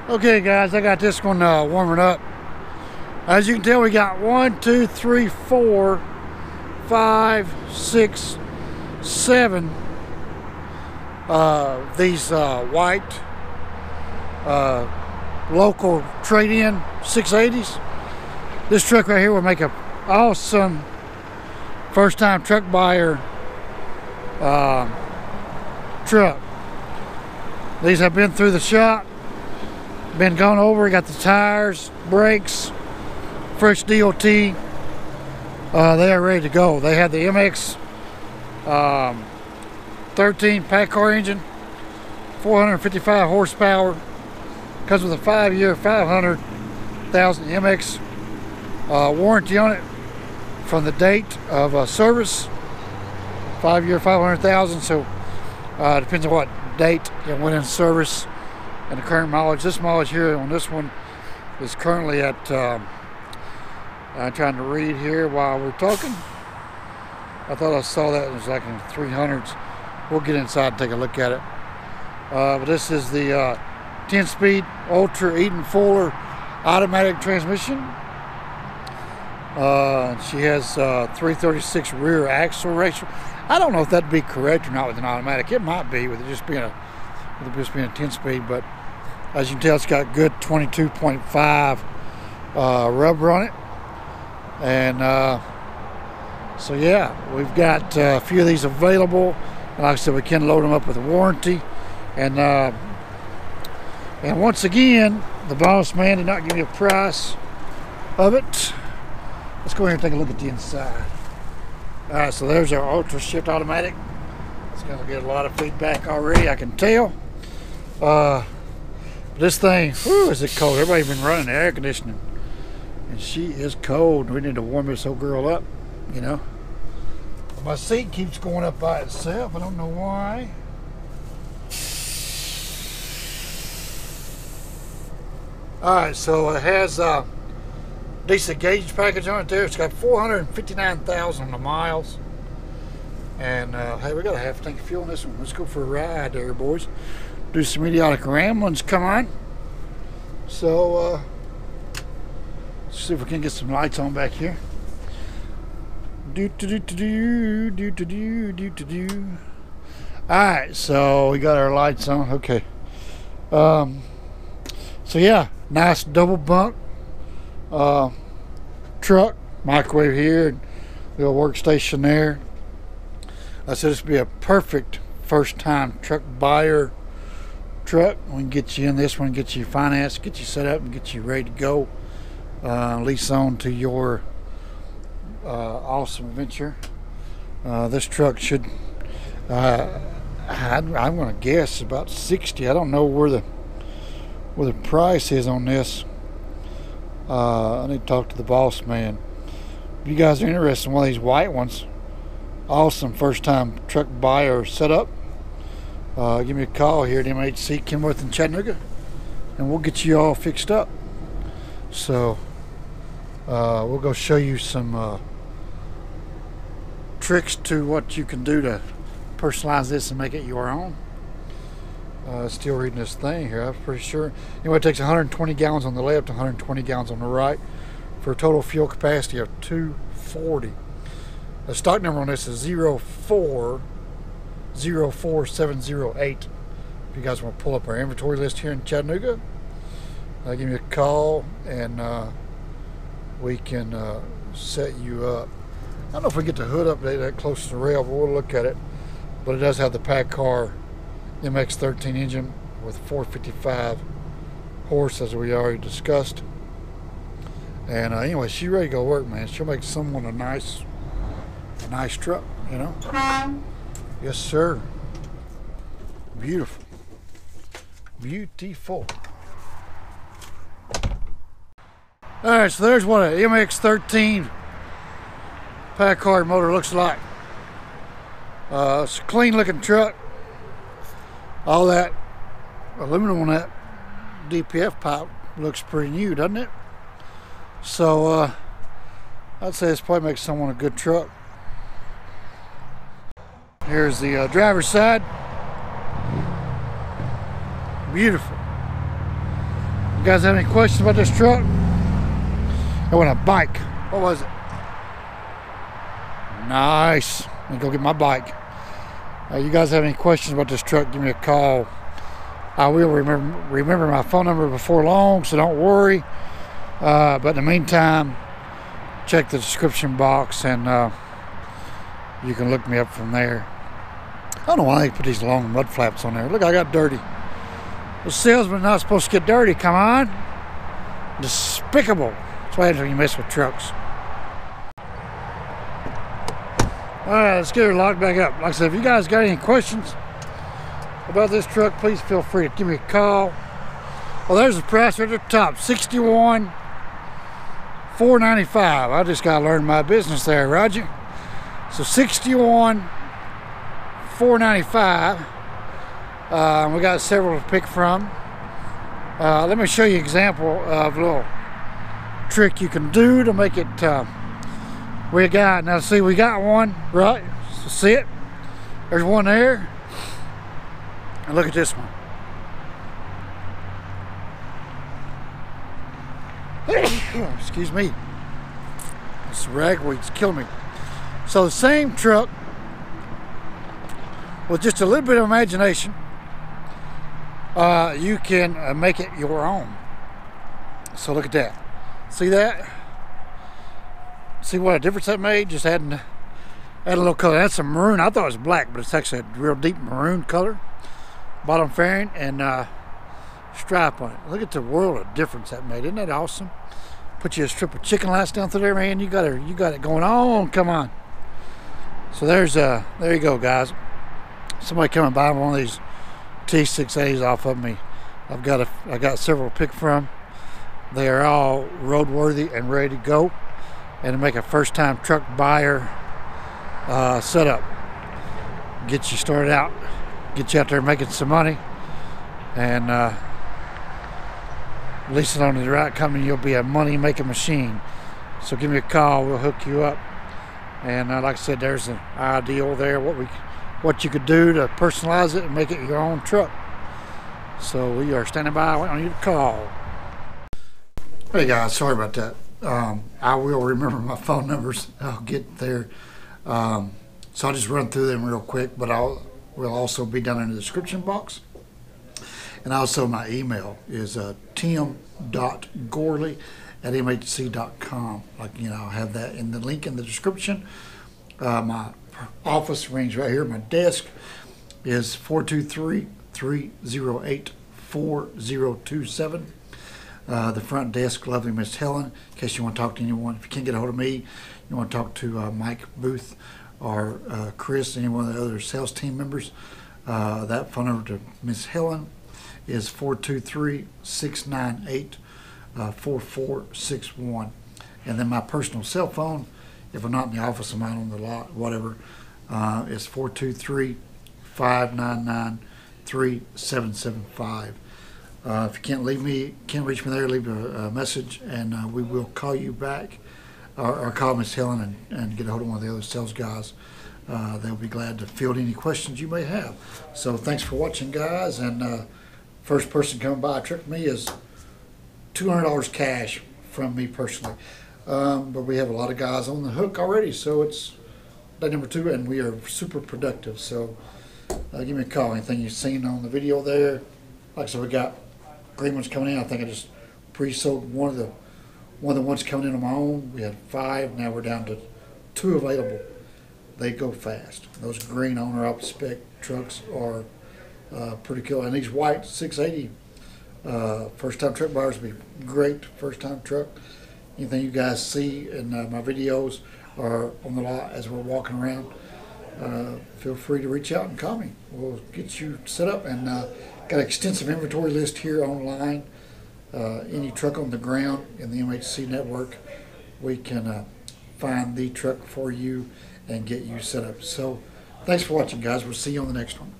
Okay guys, I got this one warming up. As you can tell, we got 1, 2, 3, 4, 5, 6, 7 these white local trade-in 680s. This truck right here will make an awesome first-time truck buyer truck. These have been through the shop, been gone over, got the tires, brakes, fresh DOT. They are ready to go. They have the Mx-13 Paccar engine, 455 horsepower, comes with a 5-year 500,000 MX warranty on it from the date of service. 5-year 500,000, so depends on what date it went in service and the current mileage. This mileage here on this one is currently at I'm trying to read here while we're talking. I thought I saw that it was like in the 300s. We'll get inside and take a look at it. But this is the 10-speed Ultra Eaton Fuller automatic transmission. She has 336 rear axle ratio. I don't know if that'd be correct or not with an automatic. It might be with it just being a 10-speed, but as you can tell, it's got good 22.5 rubber on it. And so yeah, we've got a few of these available. And like I said, we can load them up with a warranty. And once again, the boss man did not give me a price of it. Let's go ahead and take a look at the inside. All right, so there's our Ultra Shift automatic. It's gonna get a lot of feedback already, I can tell. This thing, whew, is it cold? Everybody's been running the air conditioning, and she is cold. We need to warm this old girl up, you know. My seat keeps going up by itself. I don't know why. All right, so it has decent gauge package on it there. It's got 459,000 miles. And hey, we got a half tank of fuel in this one. Let's go for a ride there, boys. Do some idiotic ramblings, come on. So let's see if we can get some lights on back here. Alright, so we got our lights on. Okay. So yeah, nice double bunk truck, microwave here, little workstation there. I said this would be a perfect first time truck buyer truck. We can get you in this one, get you financed, get you set up, and get you ready to go. Lease on to your awesome adventure. This truck should, I'm going to guess about 60. I don't know where the price is on this. I need to talk to the boss man. If you guys are interested in one of these white ones, awesome first time truck buyer setup, give me a call here at MHC Kenworth in Chattanooga, and we'll get you all fixed up. So we'll go show you some tricks to what you can do to personalize this and make it your own. Still reading this thing here. I'm pretty sure. Anyway, it takes 120 gallons on the left, 120 gallons on the right, for a total fuel capacity of 240. The stock number on this is 0404708. If you guys want to pull up our inventory list here in Chattanooga, give me a call and we can set you up. I don't know if we get the hood up that close to the rail, but we'll look at it. But it does have the Paccar Mx-13 engine with 455 horse, as we already discussed. And anyway, she's ready to go work, man. She'll make someone a nice truck, you know. Yes, sir. Beautiful, beautiful. All right, so there's what an Mx-13 Paccar motor looks like. It's a clean looking truck. All that aluminum on that DPF pipe looks pretty new, doesn't it? So I'd say this probably makes someone a good truck. Here's the driver's side. Beautiful. You guys have any questions about this truck? I want a bike. What was it? Nice. Let me go get my bike. You guys have any questions about this truck, give me a call. I will remember my phone number before long, so don't worry. But in the meantime, check the description box and you can look me up from there. I don't know why they put these long mud flaps on there. Look, I got dirty. The salesman's not supposed to get dirty, come on. Despicable. That's what happens when you mess with trucks. Alright, let's get her locked back up. Like I said, if you guys got any questions about this truck, please feel free to give me a call. Well, there's the price right at the top, $61,495. I just got to learn my business there, Roger. So $61,495. We got several to pick from. Let me show you an example of a little trick you can do to make it. We got, now see, we got one, right? So see it? There's one there. And look at this one. Excuse me. This ragweed's killing me. So the same truck with just a little bit of imagination, you can make it your own. So look at that. See that? See what a difference that made? Just adding a little color. That's some maroon. I thought it was black, but it's actually a real deep maroon color. Bottom fairing and stripe on it. Look at the world of difference that made. Isn't that awesome? Put you a strip of chicken lights down through there, man. You got it going on. Come on. So there you go, guys. Somebody come and buy one of these T-680s off of me. I got several to pick from. They are all roadworthy and ready to go. And to make a first-time truck buyer setup, get you started out, get you out there making some money, and lease it on to the right company. You'll be a money-making machine. So give me a call. We'll hook you up. And like I said, there's an ideal there. What you could do to personalize it and make it your own truck. So we are standing by, waiting on you to call. Hey guys, sorry about that. I will remember my phone numbers. I'll get there. So I'll just run through them real quick, but will also be down in the description box. And also my email is tim.ghorley@mhc.com. I'll have that in the link in the description. My office range right here, my desk is 423-308-4027. The front desk, lovely Miss Helen, in case you want to talk to anyone. If you can't get a hold of me, you want to talk to Mike Booth or Chris, any one of the other sales team members, that phone number to Miss Helen is 423-698-4461. And then my personal cell phone, if I'm not in the office, I'm out on the lot, whatever, is 423-599-3775. If you can't reach me there, leave a message, and we will call you back, or call Miss Helen and get a hold of one of the other sales guys. They'll be glad to field any questions you may have. So thanks for watching, guys, and first person coming by a trip with me is $200 cash from me personally. But we have a lot of guys on the hook already, so it's day number 2, and we are super productive. So give me a call. Anything you've seen on the video there. Like I said, we got green ones coming in. I think I just pre-sold one of the ones coming in on my own. We had 5. Now we're down to 2 available. They go fast. Those green owner up spec trucks are pretty cool. And these white 680 first-time truck buyers will be great first-time truck. Anything you guys see in my videos or on the lot as we're walking around, feel free to reach out and call me. We'll get you set up, and got an extensive inventory list here online. Any truck on the ground in the MHC network, we can find the truck for you and get you set up. So thanks for watching, guys. We'll see you on the next one.